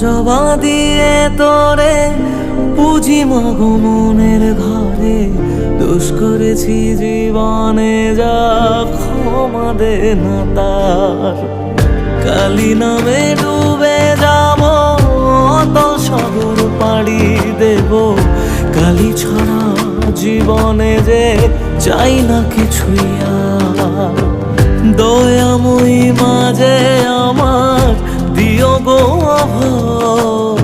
জবা দিয়ে তোরে পুজি মাগো মনের ঘরে, দোষ করেছি জীবনে যা ক্ষমা দে না তার। কালী নামে ডুবে যাব অতল সাগর পাড়ি দেব, কালী ছাড়া জীবনে যে চাই না কিছুই আর। দয়াময়ী মাঝে আমার দিও গো অভয়,